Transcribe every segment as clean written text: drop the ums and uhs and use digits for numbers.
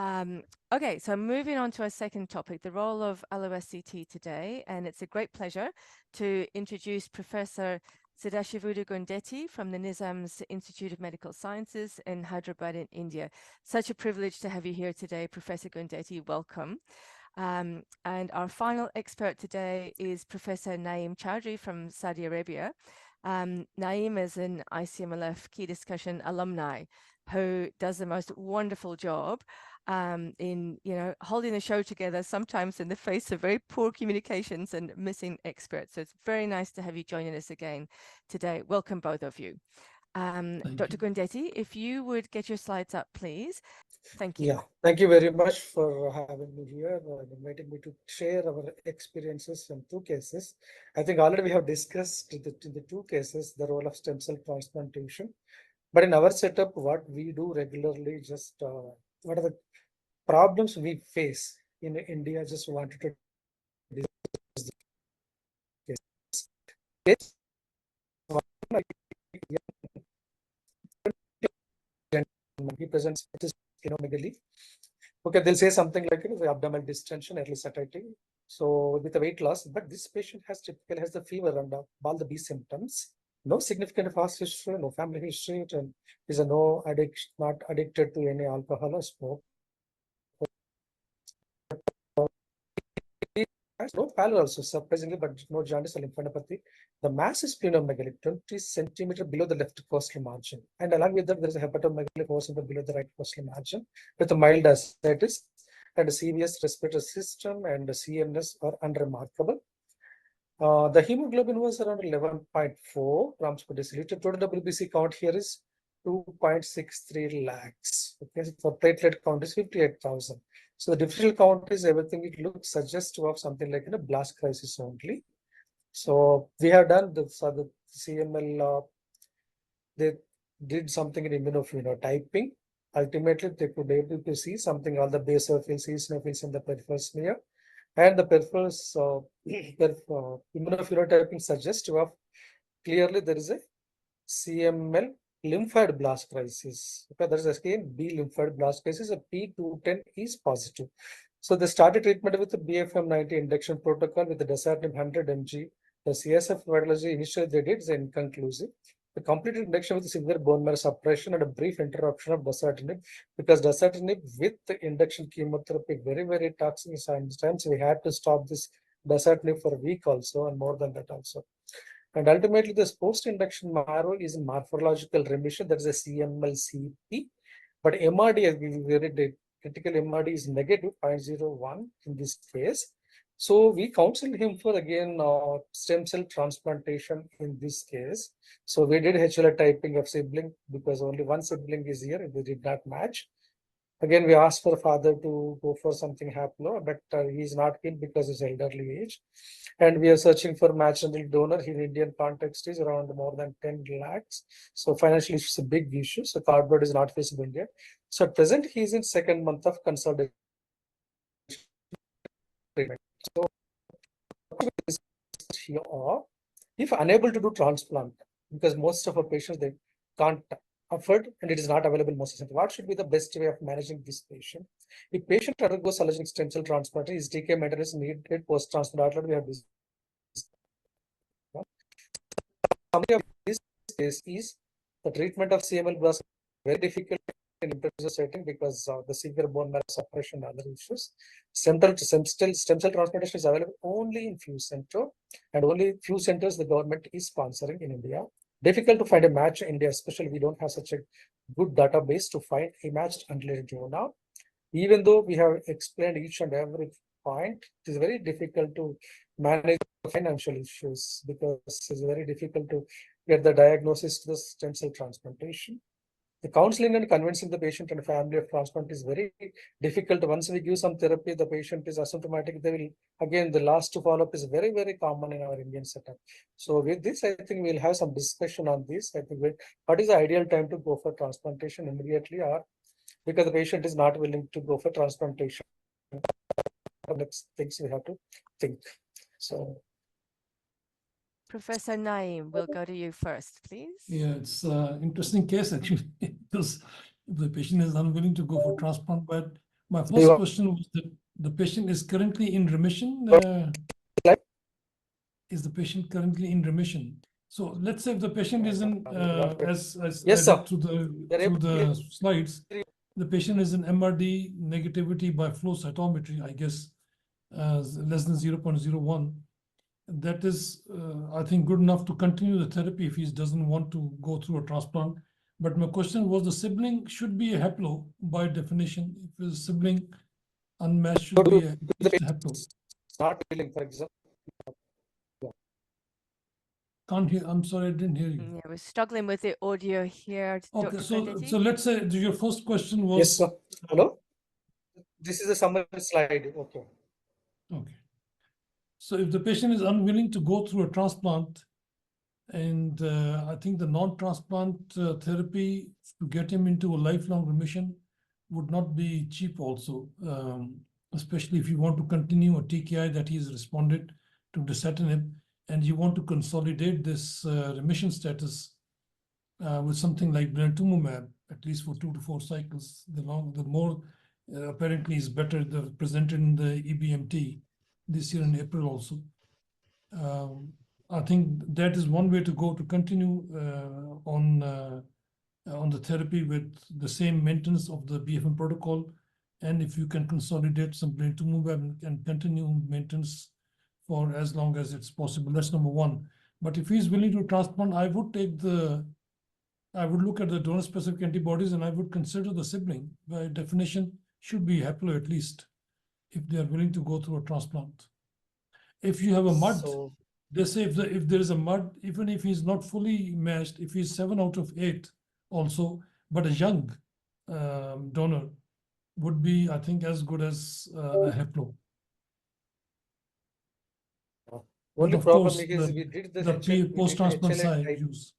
Okay, so moving on to our second topic, the role of LOSCT today. And it's a great pleasure to introduce Professor Sadashivudu Gundeti from the Nizam's Institute of Medical Sciences in Hyderabad in India. Such a privilege to have you here today, Professor Gundeti. Welcome. And our final expert today is Professor Naeem Chaudhri from Saudi Arabia. Naeem is an ICMLF key discussion alumni who does the most wonderful job in holding the show together, sometimes in the face of very poor communications and missing experts. So it's very nice to have you joining us again today. Welcome, both of you. Dr. Gundeti, if you would get your slides up, please. Thank you. Yeah, thank you very much for having me here and inviting me to share our experiences in two cases. I think already we have discussed in the two cases the role of stem cell transplantation. But in our setup, what we do regularly, just what are the problems we face in India? Just wanted to discuss the case. He presents with his sphenomegaly. Okay, they'll say something like the abdominal distension, early satiety. So with the weight loss, but this patient typically has the fever and all the B symptoms. No significant past history, no family history, and is a not addicted to any alcohol or smoke. No pallor also, surprisingly, but no jaundice or lymphadenopathy. The mass is splenomegaly, 20 centimeter below the left costal margin. And along with that, there is a hepatomegaly 4 centimeter below the right costal margin with a mild ascites and a serious respiratory system and a CNS are unremarkable. The hemoglobin was around 11.4 grams per deciliter. Total WBC count here is 2.63 lakhs. Okay, so for platelet count is 58,000. So the differential count is everything. It looks suggestive of something like a blast crisis only. So we have done the CML. They did something in immunophenotyping. Ultimately, they could be able to see something all the basophils, eosinophils in the peripheral smear, and the peripheral immunophenotyping suggestive of clearly there is a CML lymphoid blast crisis. Okay, there is again B lymphoid blast crisis. A P210 is positive. So they started treatment with the BFM90 induction protocol with the dasatinib 100 mg. The CSF virology initially they did is inconclusive. The complete induction with severe bone marrow suppression and a brief interruption of dasatinib because dasatinib with the induction chemotherapy very, very toxic. Sometimes we had to stop this dasatinib for a week also and more than that also. And ultimately, this post-induction marrow is in morphological remission. That is a CML-CP. But MRD has been very critical. MRD is negative 0.01 in this case. So we counseled him for again stem cell transplantation in this case. So we did HLA typing of sibling because only one sibling is here. They did not match. Again, we asked for father to go for something haplo, but he's not keen because his elderly age. And we are searching for maternal donor. In Indian context is around more than 10 lakhs. So financially, it's a big issue. So cardboard is not feasible yet. So at present, he's in second month of consolidation treatment. So if unable to do transplant, because most of our patients, they can't afford and it is not available most of the time. What should be the best way of managing this patient? If patient undergoes allogenic stem cell transplant, is TK maintenance needed post-transplant? We have this. Summary of this case is the treatment of CML was very difficult in impressive setting because of the severe bone marrow suppression and other issues. Stem cell transplantation is available only in few centers, and only few centers the government is sponsoring in India. Difficult to find a match in India, especially we don't have such a good database to find a matched unrelated donor. Even though we have explained each and every point, it is very difficult to manage financial issues because it's very difficult to get the diagnosis to the stem cell transplantation. The counseling and convincing the patient and family of transplant is very difficult. Once we give some therapy, the patient is asymptomatic. They will, again, the last follow-up is very, very common in our Indian setup. So with this, I think we'll have some discussion on this. I think what is the ideal time to go for transplantation immediately or because the patient is not willing to go for transplantation. Next things we have to think. So, Professor Naeem, we'll go to you first, please. Yeah, it's an interesting case actually, because the patient is unwilling to go for transplant, but My So first you question was that the patient is currently in remission. Is the patient currently in remission? So let's say if the patient is in, as I Yes, sir. read through You're able to the hear- slides, the patient is in MRD negativity by flow cytometry, I guess, less than 0.01. That is, I think, good enough to continue the therapy if he doesn't want to go through a transplant. But my question was, the sibling should be a haplo by definition. If his sibling unmatched should be at least a haplo. Not feeling, for example. Can't hear. I'm sorry, I didn't hear you. Yeah, we're struggling with the audio here, Okay, Dr. so Gundeti. let's say your first question was. Yes, sir. Hello. This is a summary slide. Okay. Okay. So if the patient is unwilling to go through a transplant, and I think the non-transplant therapy to get him into a lifelong remission would not be cheap also, especially if you want to continue a TKI that he's responded to dasatinib, and you want to consolidate this remission status with something like blinatumomab, at least for 2 to 4 cycles. The more apparently is better. Presented in the EBMT this year in April also. I think that is one way to go, to continue on the therapy with the same maintenance of the BFM protocol. And if you can consolidate some blinatumomab and continue maintenance for as long as it's possible, that's number one. But if he's willing to transplant, I would look at the donor-specific antibodies, and I would consider the sibling. By definition, should be haplo at least, if they are willing to go through a transplant. If you have a MUD, So, they say if there is a MUD, even if he's not fully matched, if he's 7 out of 8 also, but a young donor would be, I think, as good as a haplo. But only of problem course, is we did the post-transplant HLA side type. use.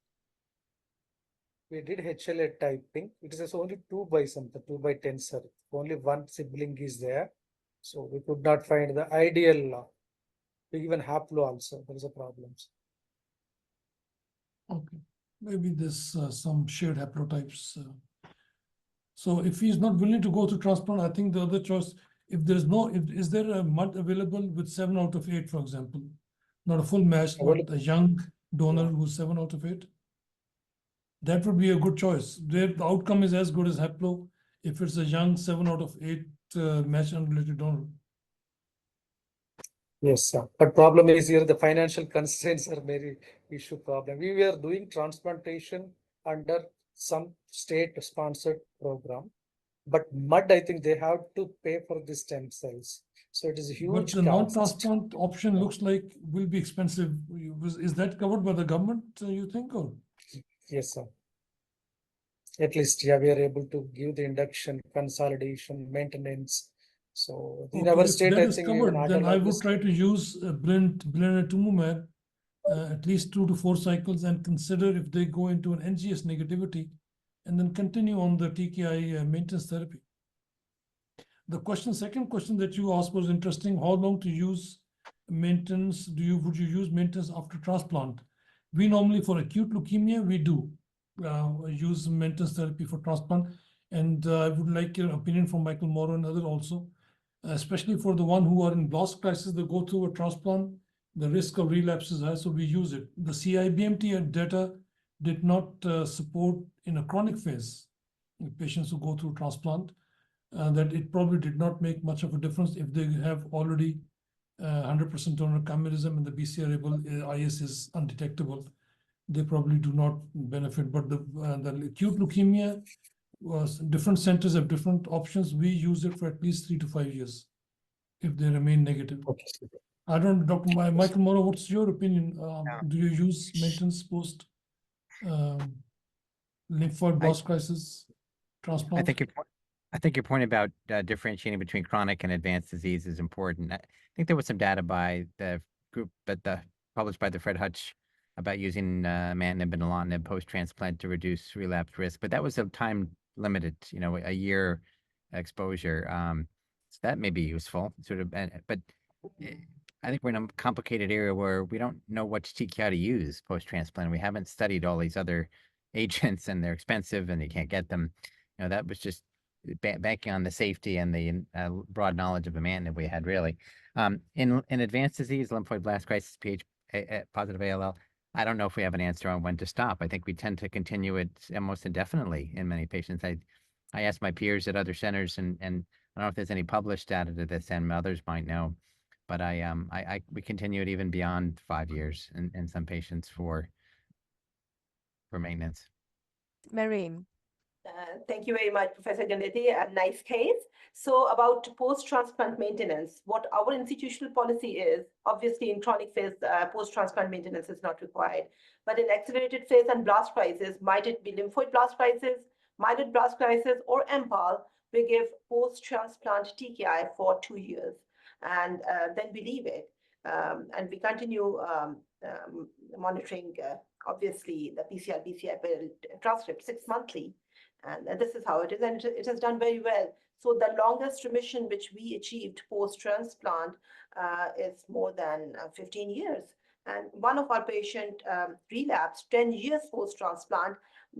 We did HLA typing. It is only 2 by something, 2 by 10, sir. Only one sibling is there. So we could not find the ideal, even haplo also. There is a problem. Okay, maybe there's some shared haplotypes. So if he's not willing to go to transplant, I think the other choice, if there's no, is there a MUD available with 7 out of 8, for example? Not a full match, but a young donor who's 7 out of 8? That would be a good choice. The outcome is as good as haplo if it's a young 7 out of 8 match unrelated donor. Yes, sir. But problem is here the financial constraints are very issue problem. We were doing transplantation under some state-sponsored program, but MUD, I think they have to pay for the stem cells. So it is a But huge the cost. non-transplant option looks like will be expensive. Is that covered by the government, you think, or? Yes, sir. At least, yeah, we are able to give the induction, consolidation, maintenance. So in our If state, that I is think covered, even then I would autologous. try to use blinatumomab at least 2 to 4 cycles, and consider if they go into an NGS negativity, and then continue on the TKI maintenance therapy. The second question that you asked was interesting. How long to use maintenance? Would you use maintenance after transplant? We normally, for acute leukemia, we do use maintenance therapy for transplant. And I would like your opinion from Michael Morrow and others also, especially for the one who are in blast crisis, they go through a transplant, the risk of relapse is high, so we use it. The CIBMT data did not support in a chronic phase patients who go through transplant, that it probably did not make much of a difference if they have already 100% donor chimerism and the BCR-ABL IS is undetectable. They probably do not benefit. But the acute leukemia was different centers have different options. We use it for at least 3 to 5 years if they remain negative. Okay. I don't, Dr. Michael Morrow, what's your opinion? Do you use maintenance post lymphoid blast crisis transplant? I think your point about differentiating between chronic and advanced disease is important. I think there was some data by the group published by the Fred Hutch about using imatinib and nilotinib post-transplant to reduce relapse risk, but that was a time limited, a year exposure. So that may be useful, but I think we're in a complicated area where we don't know which TKI to use post-transplant. We haven't studied all these other agents, and they're expensive and you can't get them. That was just banking on the safety and the broad knowledge of imatinib we had really. In advanced disease, lymphoid blast crisis, positive ALL, I don't know if we have an answer on when to stop. I think we tend to continue it almost indefinitely in many patients. I asked my peers at other centers, and I don't know if there's any published data to this, and others might know, but we continue it even beyond 5 years in some patients for maintenance. Naeem. Thank you very much, Professor Gundeti. A nice case. So about post-transplant maintenance, what our institutional policy is, obviously in chronic phase, post-transplant maintenance is not required. But in accelerated phase and blast crisis, might it be lymphoid blast crisis, myeloid blast crisis, or MPAL, we give post-transplant TKI for 2 years. And then we leave it. And we continue monitoring, obviously, the PCR transcript 6 monthly. And this is how it is, and it has done very well. So the longest remission which we achieved post-transplant is more than 15 years. And one of our patient relapsed 10 years post-transplant,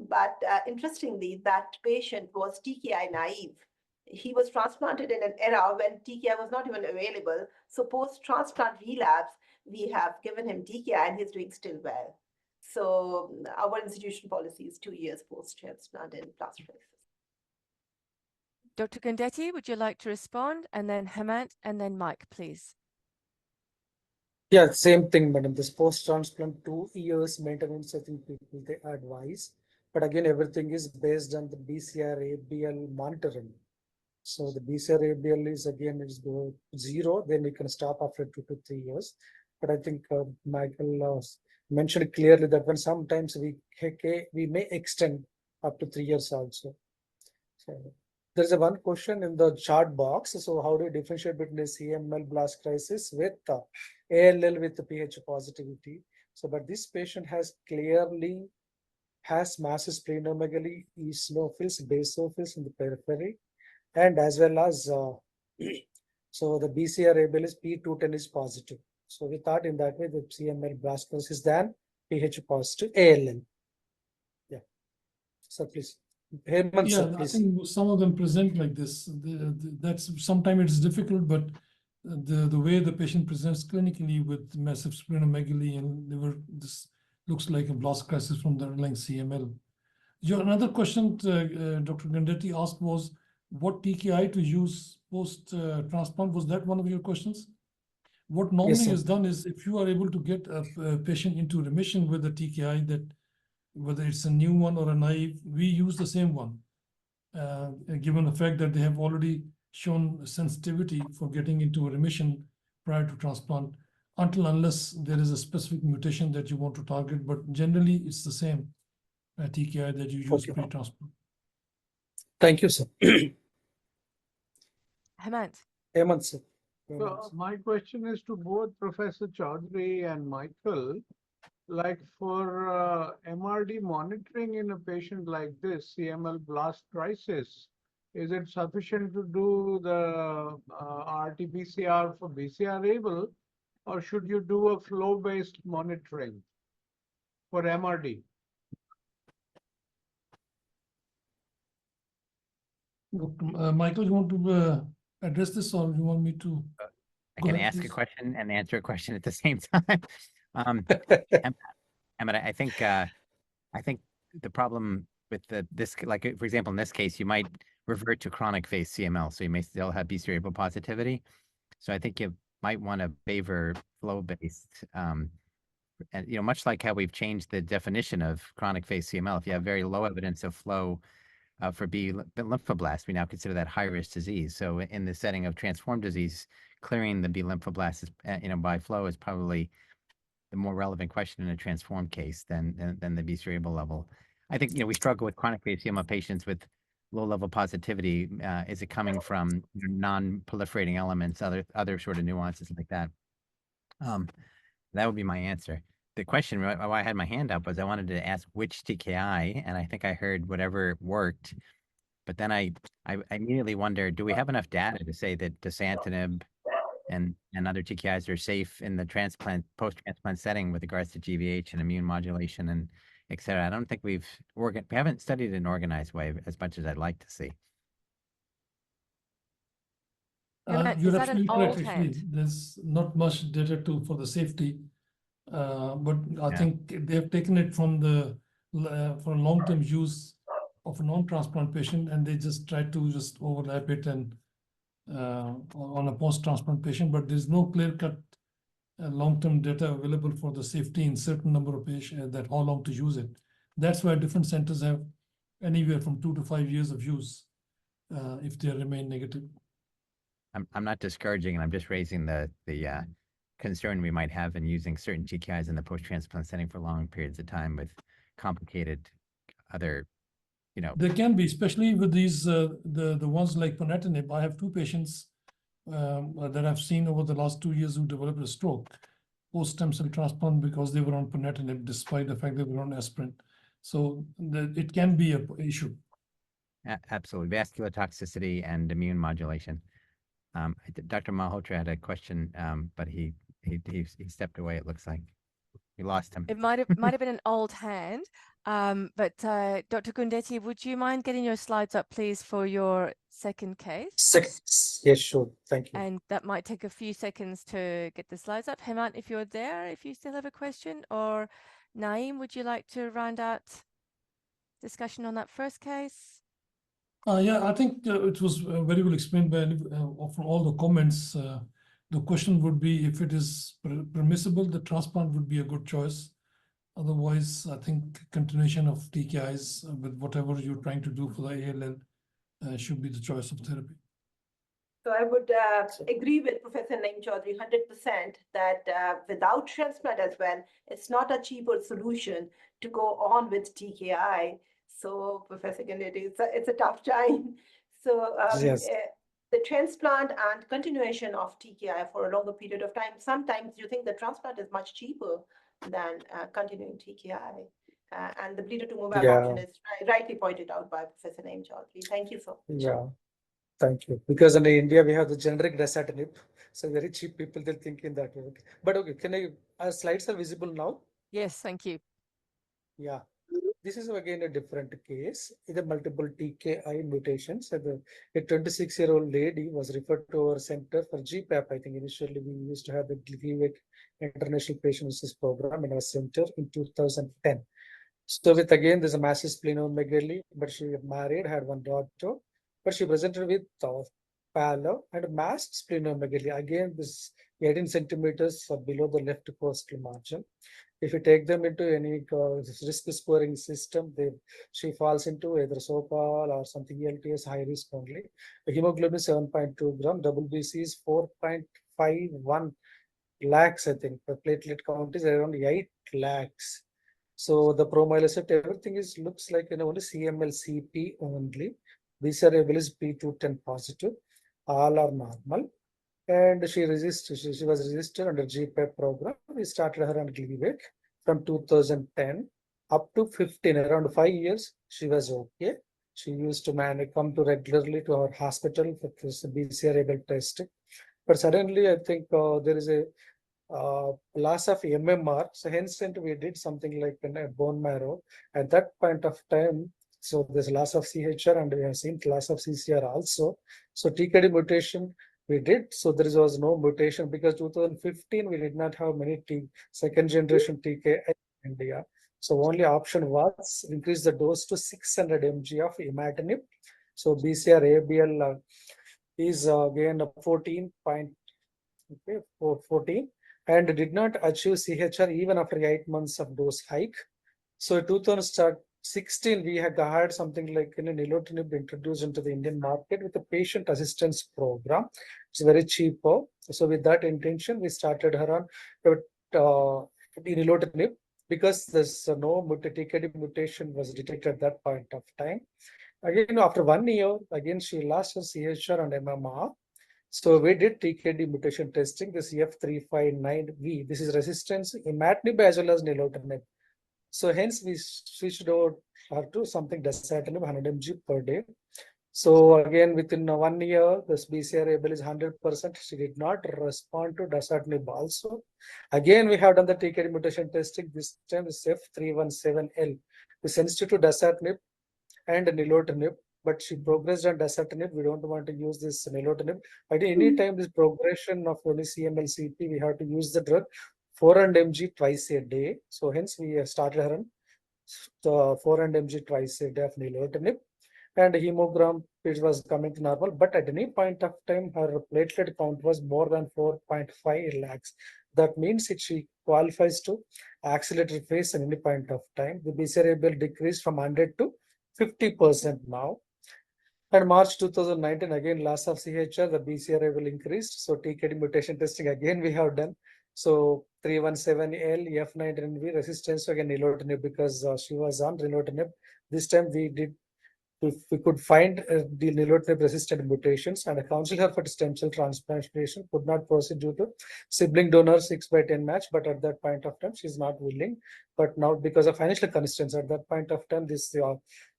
but interestingly, that patient was TKI naive. He was transplanted in an era when TKI was not even available. So post-transplant relapse, we have given him TKI and he's doing still well. So our institution policy is 2 years post-transplant in blast crisis. Dr. Gundeti, would you like to respond? And then Hemant, and then Mike, please. Yeah, same thing, madam. This post-transplant 2 years maintenance, I think people they advise. But again, everything is based on the BCR-ABL monitoring. So the BCR-ABL is again go 0, then we can stop after 2 to 3 years. But I think Michael mentioned clearly that when sometimes we may extend up to 3 years also. So there's a one question in the chart box. So how do you differentiate between a CML blast crisis with ALL with the pH positivity? So, but this patient has clearly massive splenomegaly, eosinophils, basophils in the periphery, and as well as so the BCR-ABL is P210 is positive. So we thought in that way the CML blast crisis than pH positive ALL. Yeah. So please. Hemant, Yeah, sir, I please. think some of them present like this. That's sometimes it's difficult, but the way the patient presents clinically with massive splenomegaly and liver, this looks like a blast crisis from the underlying CML. Another question Dr. Gundeti asked was what TKI to use post-transplant. Was that one of your questions? What normally is done is if you are able to get a patient into remission with a TKI, that whether it's a new one or a naive, we use the same one, given the fact that they have already shown sensitivity for getting into a remission prior to transplant, unless there is a specific mutation that you want to target. But generally, it's the same TKI that you use pre-transplant. Thank you, sir. Hemant. Hemant, sir. So my question is to both Professor Chaudhri and Michael. Like for MRD monitoring in a patient like this, CML blast crisis, is it sufficient to do the RT-PCR for BCR-ABL, or should you do a flow-based monitoring for MRD? Michael, you want to address this, or you want me to? I can ask a question and answer a question at the same time. I think the problem with this, like for example, in this case, you might revert to chronic phase CML, so you may still have BCR-ABL positivity. So I think you might want to favor flow-based, and much like how we've changed the definition of chronic phase CML. If you have very low evidence of flow for B lymphoblast, we now consider that high-risk disease. So in the setting of transformed disease, clearing the B lymphoblast, by flow is probably the more relevant question in a transformed case than the BCR-ABL level. I think we struggle with chronic phase CML patients with low-level positivity. Is it coming from non-proliferating elements, other sort of nuances like that? That would be my answer. The question why I had my hand up was I wanted to ask which TKI, and I think I heard whatever worked, but then I immediately wonder, do we have enough data to say that dasatinib and other TKIs are safe in the post-transplant setting with regards to GVH and immune modulation and et cetera? I don't think we haven't studied it in an organized way as much as I'd like to see. Hemant, You're is that an absolutely correct. old Actually, hand? there's not much data for the safety, but I Yeah. think they've taken it from for long-term use of a non-transplant patient, and they just try to just overlap it and on a post-transplant patient. But there's no clear-cut long-term data available for the safety in certain number of patients that how long to use it. That's why different centers have anywhere from 2 to 5 years of use if they remain negative. I'm not discouraging, and I'm just raising the concern we might have in using certain TKIs in the post-transplant setting for long periods of time with complicated other, There can be, especially with these the ones like ponatinib. I have 2 patients that I've seen over the last 2 years who developed a stroke post stem cell transplant because they were on ponatinib despite the fact they were on aspirin. So it can be an issue. absolutely vascular toxicity and immune modulation. Dr. Malhotra had a question, but he stepped away. It looks like we lost him. It might have been an old hand. But Dr. Gundeti, would you mind getting your slides up, please, for your second case? Yes, sure. Thank you. And that might take a few seconds to get the slides up. Hemant, if you're there, if you still have a question, or Naeem, would you like to round out discussion on that first case? Yeah, I think it was very well explained by from all the comments. The question would be if it is permissible, the transplant would be a good choice. Otherwise, I think continuation of TKIs with whatever you're trying to do for the ALL should be the choice of therapy. So I would agree with Professor Naeem Chaudhri 100% that without transplant as well, it's not a cheaper solution to go on with TKI. So Professor Gundeti, it's a tough time. So Yes. The transplant and continuation of TKI for a longer period of time, sometimes you think the transplant is much cheaper than continuing TKI. And the bleeder-to-move option is rightly pointed out by Professor Naeem Chaudhri. Thank you so much. Yeah. Thank you. Because in India, we have the generic dasatinib. So very cheap people, they'll think in that way. Okay. But okay, our slides are visible now? Yes, thank you. Yeah. This is again a different case. Either multiple TKI mutations. A 26-year-old lady was referred to our center for GPAP. I think initially we used to have the GVIC International Patient Research Program in our center in 2010. So with again, there's a massive splenomegaly, but she married, had one daughter, but she presented with pallor and masked splenomegaly. Again, this 18 centimeters below the left costal margin. If you take them into any risk scoring system, she falls into either SOPAL or something LTS high risk only. The hemoglobin is 7.2 gram, WBC is 4.51 lakhs, I think. The platelet count is around 8 lakhs. So the promyelocyte, everything looks like only CML CP only. BCR-ABL is P210 positive. All are normal. And she was registered under GPAP program. We started her on Glivec from 2010 up to 15, around 5 years. She was okay. She used to come to regularly to our hospital for this BCR-ABL testing. But suddenly, I think there is a loss of MMR. So hence we did something like a bone marrow. At that point of time, so there's loss of CHR and we have seen loss of CCR also. So TKD mutation we did. So there was no mutation because 2015 we did not have many second generation TKI in India. So only option was increase the dose to 600 mg of imatinib. So BCR-ABL is again 14 and did not achieve CHR even after 8 months of dose hike. So 2016, we had something like nilotinib introduced into the Indian market with a patient assistance program. It's very cheap. So with that intention, we started her on nilotinib because there's no TKD mutation was detected at that point of time. Again, after 1 year, again, she lost her CHR and MMR. So we did TKD mutation testing, this F359V. This is resistance imatinib as well as nilotinib. So hence we switched over to something dasatinib 100 mg per day. So again, within 1 year, this BCR-ABL is 100%. She did not respond to dasatinib also. Again, we have done the TKD mutation testing. This time is F317L. We sensitive to dasatinib and nilotinib. but she progressed on dasatinib. We don't want to use this nilotinib. At any time this progression of only CML-CP, we have to use the drug 400 mg twice a day. So hence we started her on 400 mg twice a day of nilotinib, and hemogram it was coming to normal. But at any point of time, her platelet count was more than 4.5 lakhs. That means she qualifies to accelerator phase at any point of time. The BCR-ABL decreased from 100 to 50% now. And March 2019, again, loss of CHR, the BCR-ABL increased. So TKD mutation testing again we have done. So 317L, F19V resistance again nilotinib, because she was on nilotinib. This time we did, if we could find the nilotinib resistant mutations, and a counsel her for stem cell transplantation, could not proceed due to sibling donor 6/10 match. But at that point of time, she is not willing. But now, because of financial constraints, at that point of time, this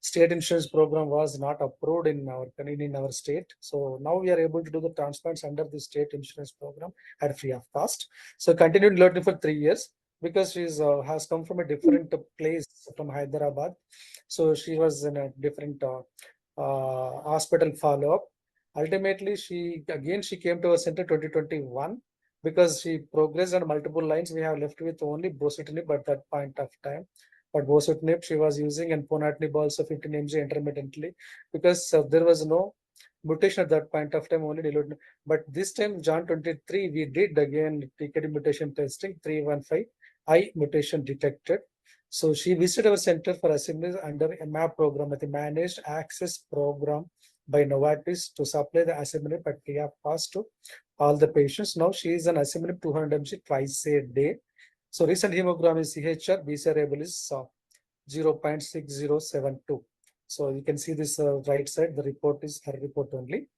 state insurance program was not approved in our state. So now we are able to do the transplants under the state insurance program at free of cost. So continued nilotinib for 3 years, because she has come from a different place from Hyderabad. So she was in a different hospital follow-up. Ultimately, she came to our center 2021, because she progressed on multiple lines. We have left with only bosutinib at that point of time. But bosutinib she was using, and ponatinib also 15 mg intermittently, because there was no mutation at that point of time, only nilotinib. But this time, Jan 23, we did again TKD mutation testing, 315I mutation detected. So she visited our center for assemblies under a MAP program, the Managed Access Program by Novartis, to supply the asciminib at free of cost to all the patients. Now she is on asciminib 200 mg twice a day. So recent hemogram is CHR, BCR-ABL is 0.6072. So you can see this right side, the report is her report only.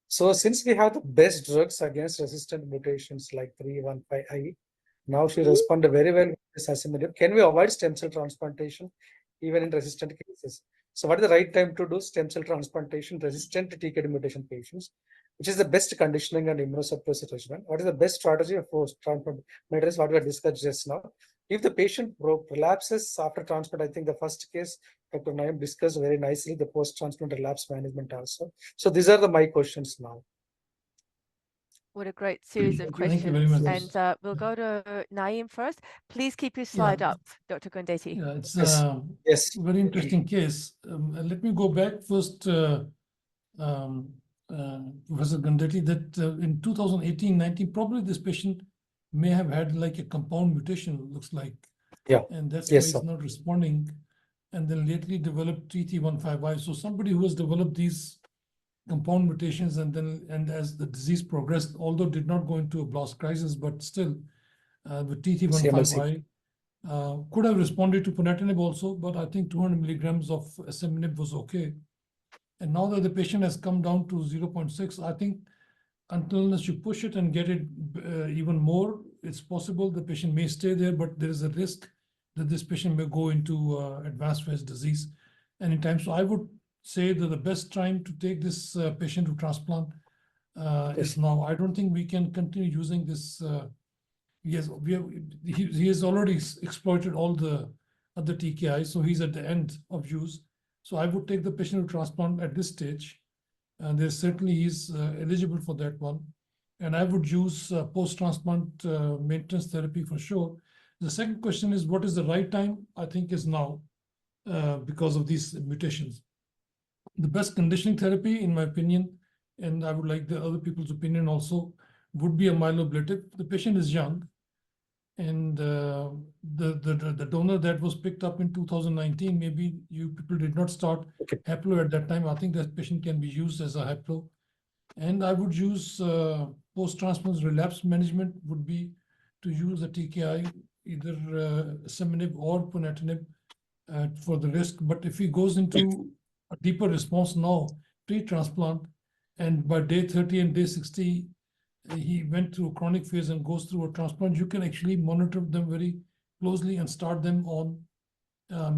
So since we have the best drugs against resistant mutations like 315I, now she responded very well with this asciminib. Can we avoid stem cell transplantation even in resistant cases? So what is the right time to do stem cell transplantation resistant to TKD mutation patients? Which is the best conditioning and immunosuppressive regimen? What is the best strategy of post-transplant maintenance? What we have discussed just now. If the patient relapses after transplant, I think the first case Dr. Naeem discussed very nicely the post-transplant relapse management also. So these are my questions now. What a great series of Thank you very questions. much. And we'll go to Naeem first. Please keep your slide up, Dr. Gundeti. Yeah, it's Yes. a very interesting case. Let me go back first, Professor Gundeti, that in 2018-19, probably this patient may have had like a compound mutation, looks like. Yeah. And that's Yes, why sir. it's not responding. And then lately developed TT15I. So somebody who has developed these compound mutations, and as the disease progressed, although did not go into a blast crisis, but still with TT15I could have responded to ponatinib also, but I think 200 milligrams of asciminib was okay. And now that the patient has come down to 0.6, I think unless you push it and get it even more, it's possible the patient may stay there, but there is a risk that this patient may go into advanced phase disease anytime. So I would say that the best time to take this patient to transplant is now. I don't think we can continue using this. He has already exploited all the other TKIs, so he's at the end of use. So I would take the patient to transplant at this stage, and there certainly is eligible for that one. And I would use post-transplant maintenance therapy for sure. The second question is, what is the right time? I think is now, because of these mutations. The best conditioning therapy, in my opinion, and I would like the other people's opinion also, would be a myeloablative. The patient is young, and the donor that was picked up in 2019, maybe you people did not start haplo at that time. I think that patient can be used as a haplo. And I would use post-transplant relapse management would be to use a TKI, either asciminib or ponatinib for the risk. But if he goes into a deeper response now, pre-transplant, and by day 30 and day 60, he went through a chronic phase and goes through a transplant, you can actually monitor them very closely and start them on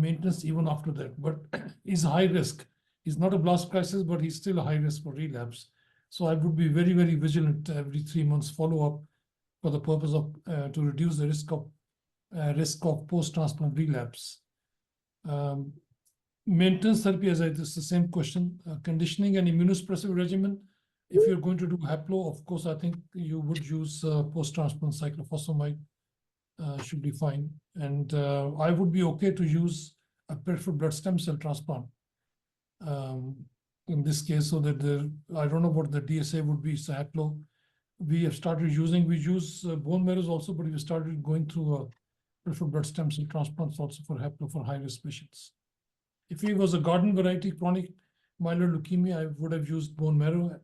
maintenance even after that. But he's high risk. He's not a blast crisis, but he's still a high risk for relapse. So I would be very, very vigilant every 3 months follow-up for the purpose of to reduce the risk of post-transplant relapse. Maintenance therapy, this is the same question. Conditioning and immunosuppressive regimen. If you're going to do haplo, of course, I think you would use post-transplant cyclophosphamide. Should be fine. And I would be okay to use a peripheral blood stem cell transplant in this case, so that I don't know what the DSA would be. So haplo, we use bone marrows also, but we started going through peripheral blood stem cell transplants also for haplo for high-risk patients. If it was a garden variety chronic myeloid leukemia, I would have used bone marrow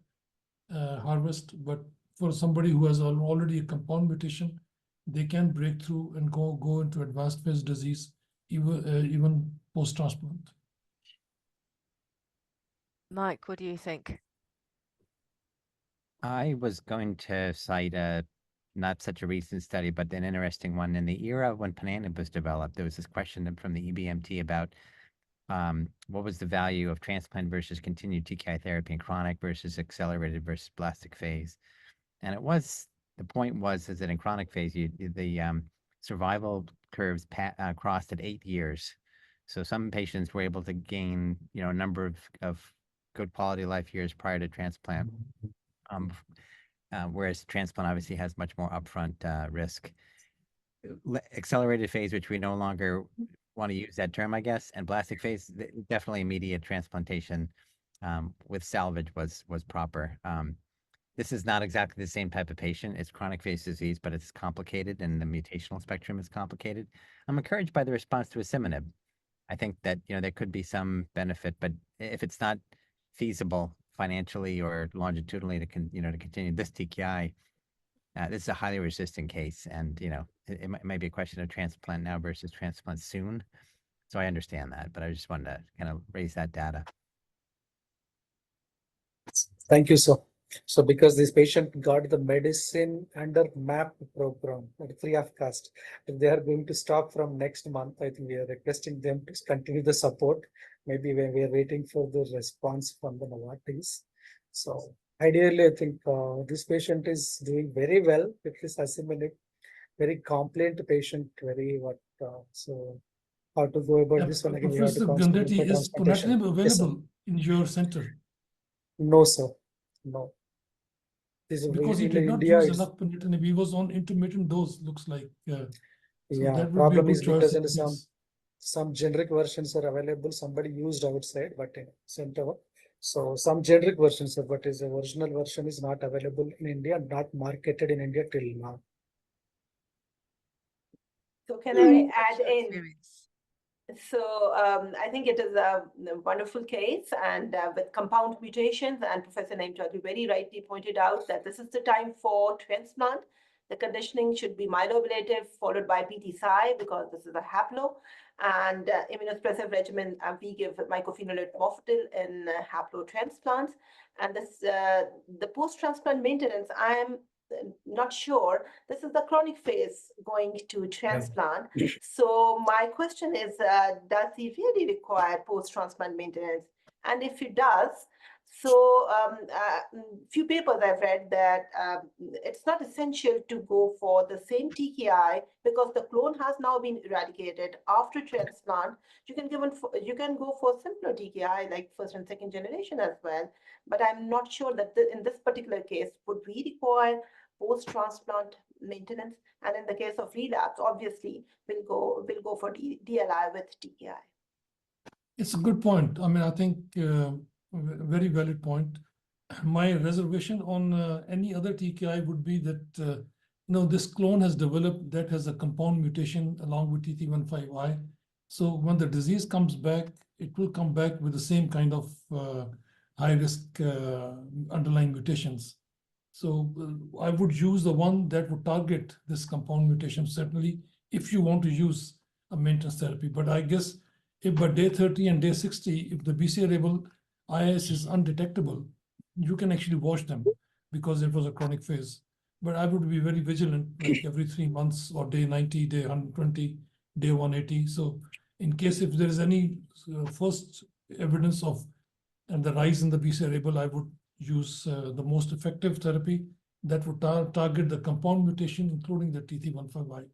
harvest. But for somebody who has already a compound mutation, they can break through and go into advanced phase disease, even post-transplant. Mike, what do you think? I was going to cite not such a recent study, but an interesting one. In the era when ponatinib was developed, there was this question from the EBMT about what was the value of transplant versus continued TKI therapy in chronic versus accelerated versus blastic phase. And the point was that in chronic phase, the survival curves crossed at 8 years. So some patients were able to gain, a number of good quality of life years prior to transplant. Whereas transplant obviously has much more upfront risk. Accelerated phase, which we no longer want to use that term, I guess, and blastic phase, definitely immediate transplantation with salvage was proper. This is not exactly the same type of patient. It's chronic phase disease, but it's complicated and the mutational spectrum is complicated. I'm encouraged by the response to asciminib. I think that, there could be some benefit, but if it's not feasible financially or longitudinally to continue this TKI, this is a highly resistant case, and it might be a question of transplant now versus transplant soon. So I understand that, but I just wanted to kind of raise that data. Thank you, sir. So because this patient got the medicine under MAP program free of cost, if they are going to stop from next month, I think we are requesting them to continue the support. Maybe when we are waiting for the response from the Novartis. So ideally, I think this patient is doing very well with this asciminib, very compliant patient, so how to go about this one again? Professor Gundeti, is ponatinib available in your center? No, sir. No. Because he did not use enough ponatinib. He was on intermittent dose, looks like. So that would be a good choice. Because some generic versions are available. Somebody used outside, but in center. So some generic versions, but his original version is not available in India, not marketed in India till now. So can I add in? So I think it is a wonderful case, and with compound mutations, and Professor Naeem Chaudhri very rightly pointed out that this is the time for transplant. The conditioning should be myeloablative followed by PT-Cy because this is a haplo, and immunosuppressive regimen. We give mycophenolate mofetil in haplo transplants, and this the post-transplant maintenance. I am not sure. This is the chronic phase going to transplant. Yeah. So my question is, does he really require post-transplant maintenance? And if he does, so few papers I've read that it's not essential to go for the same TKI because the clone has now been eradicated after transplant. You can go for simpler TKI like first and second generation as well. But I'm not sure that in this particular case, would we require post-transplant maintenance? And in the case of relapse, obviously, we'll go for DLI with TKI. It's a good point. I mean, I think very valid point. My reservation on any other TKI would be that this clone has developed that has a compound mutation along with TT15I. So when the disease comes back, it will come back with the same kind of high-risk underlying mutations. So I would use the one that would target this compound mutation, certainly, if you want to use a maintenance therapy. But I guess if by day 30 and day 60, if the BCR-ABL IS is undetectable, you can actually watch them because it was a chronic phase. But I would be very vigilant, like every 3 months or day 90, day 120, day 180. So in case if there is any first evidence of the rise in the BCR-ABL, I would use the most effective therapy that would target the compound mutation, including the TT15I.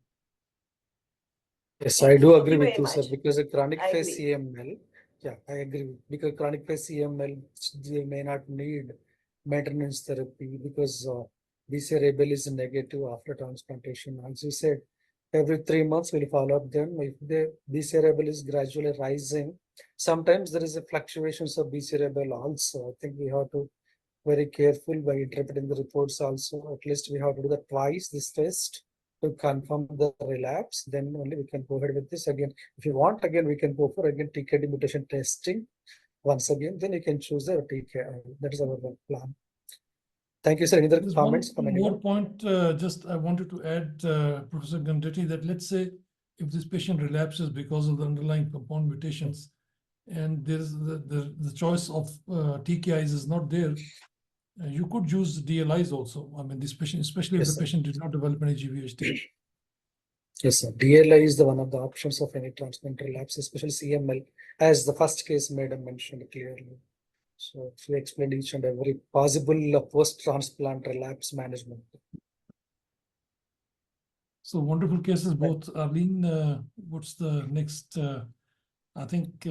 Yes, I do agree with you, sir, because a chronic phase CML, Yeah, I agree. Because chronic phase CML, they may not need maintenance therapy because BCR-ABL is negative after transplantation. As you said, every 3 months we'll follow up them. If the BCR-ABL is gradually rising, sometimes there is a fluctuations of BCR-ABL also. I think we have to very careful by interpreting the reports also. At least we have to do that twice, this test, to confirm the relapse. Then only we can go ahead with this again. If you want, again, we can go for again TKD mutation testing once again. Then you can choose the TKI. That is our plan. Thank you, sir. Any other There's comments one from more anyone? point, just I wanted to add, Professor Gundeti, that let's say if this patient relapses because of the underlying compound mutations, and there's the choice of TKIs is not there, you could use DLIs also. I mean, this patient, especially if Yes, the sir. patient did not develop any GVHD. Yes, sir. DLI is the one of the options of any transplant relapse, especially CML, as the first case madam mentioned clearly. So she explained each and every possible post-transplant relapse management. So wonderful cases, both. Arlene, what's the next? I think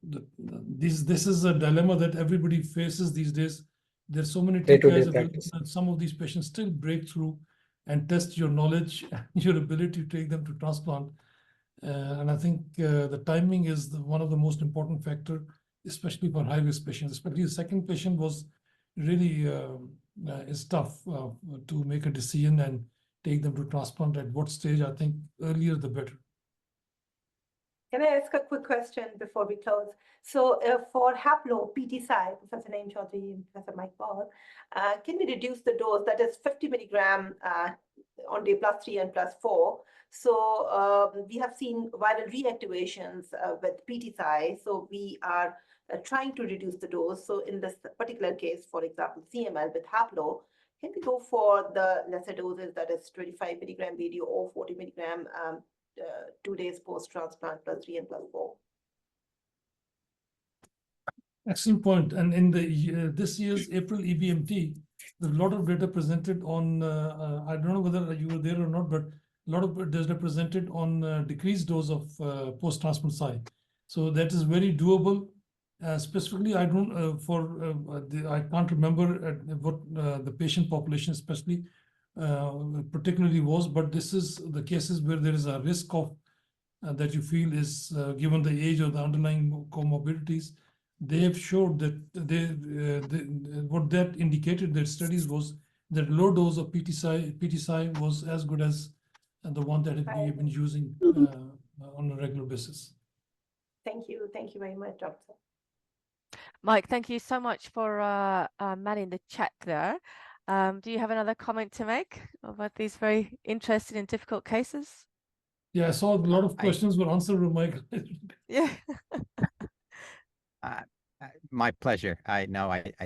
this is a dilemma that everybody faces these days. There's so many Day-to-day TKIs available, practice. and some of these patients still break through and test your knowledge, your ability to take them to transplant. And I think the timing is one of the most important factor, especially for high-risk patients. Especially the second patient was really is tough to make a decision and take them to transplant at what stage. I think earlier the better. Can I ask a quick question before we close? So for haplo PTSI, Professor Naeem Chaudhri and Professor Mike Ball, can we reduce the dose? That is 50 milligram on day +3 and +4. So we have seen viral reactivations with PTSI. So we are trying to reduce the dose. So in this particular case, for example, CML with haplo, can we go for the lesser doses, that is 25 milligram BD or 40 milligram 2 days post-transplant +3 and +4? Excellent point. And in the this year's April EBMT, there's a lot of data presented on, I don't know whether you were there or not, but a lot of data presented on decreased dose of post-transplant Psi. So that is very doable. Specifically, I don't I can't remember what the patient population especially particularly was, but this is the cases where there is a risk of that you feel is given the age or the underlying comorbidities. They have showed that what that indicated their studies was that low dose of PTSI was as good as the one that we have been using on a regular basis. Thank you very much, Doctor. Mike, thank you so much for manning the chat there. Do you have another comment to make about these very interesting and difficult cases? Yeah, I saw a lot of questions were answered, Mike. Yeah. My pleasure. I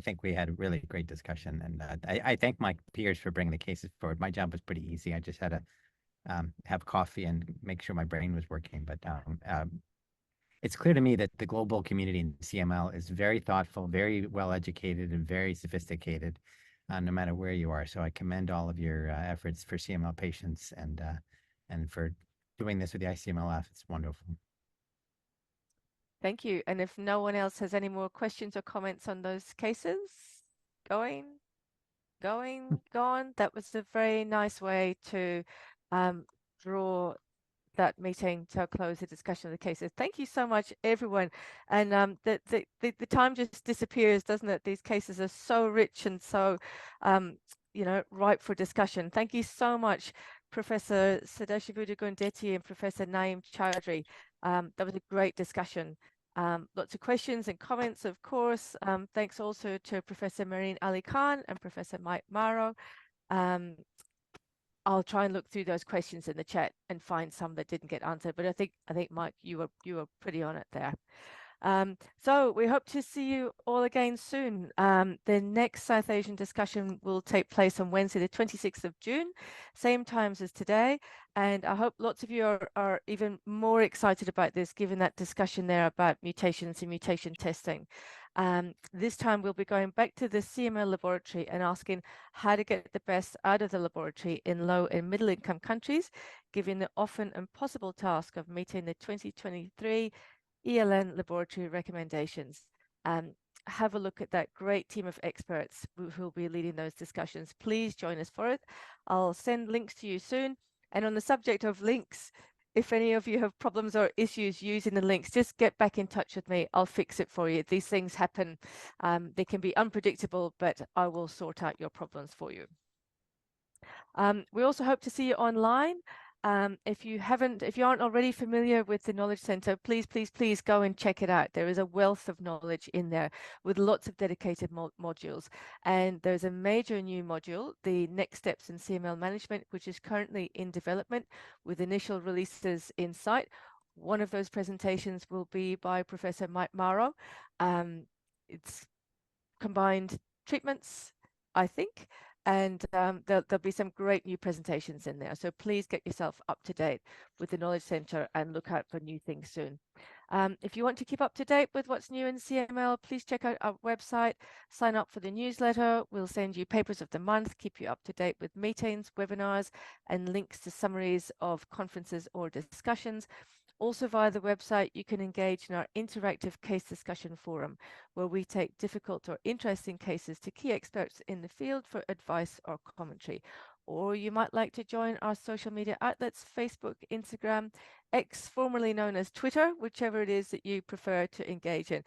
think we had a really great discussion, and I thank my peers for bringing the cases forward. My job was pretty easy. I just had to have coffee and make sure my brain was working. But it's clear to me that the global community in CML is very thoughtful, very well educated, and very sophisticated, no matter where you are. So I commend all of your efforts for CML patients and for doing this with the ICMLF. It's wonderful. Thank you. And if no one else has any more questions or comments on those cases, gone. That was a very nice way to draw that meeting to close the discussion of the cases. Thank you so much, everyone. And the time just disappears, doesn't it? These cases are so rich and so, ripe for discussion. Thank you so much, Professor Sadashivudu Gundeti and Professor Naeem Chaudhri. That was a great discussion. Lots of questions and comments, of course. Thanks also to Professor Marine Ali Khan and Professor Mike Morrow. I'll try and look through those questions in the chat and find some that didn't get answered. But I think Mike, you were pretty on it there. So we hope to see you all again soon. The next South Asian discussion will take place on Wednesday, the 26th of June, same times as today. And I hope lots of you are even more excited about this, given that discussion there about mutations and mutation testing. This time we'll be going back to the CML laboratory and asking how to get the best out of the laboratory in low and middle income countries, given the often impossible task of meeting the 2023 ELN laboratory recommendations. Have a look at that great team of experts who will be leading those discussions. Please join us for it. I'll send links to you soon. And on the subject of links, if any of you have problems or issues using the links, just get back in touch with me. I'll fix it for you. These things happen. They can be unpredictable, but I will sort out your problems for you. We also hope to see you online. If you aren't already familiar with the Knowledge Center, please go and check it out. There is a wealth of knowledge in there with lots of dedicated modules. And there's a major new module, the Next Steps in CML Management, which is currently in development with initial releases in sight. One of those presentations will be by Professor Mike Morrow. It's combined treatments, I think, and there'll be some great new presentations in there. So please get yourself up to date with the Knowledge Center and look out for new things soon. If you want to keep up to date with what's new in CML, please check out our website, sign up for the newsletter. We'll send you papers of the month, keep you up to date with meetings, webinars, and links to summaries of conferences or discussions. Also via the website, you can engage in our interactive case discussion forum, where we take difficult or interesting cases to key experts in the field for advice or commentary. Or you might like to join our social media outlets, Facebook, Instagram, X, formerly known as Twitter, whichever it is that you prefer to engage in.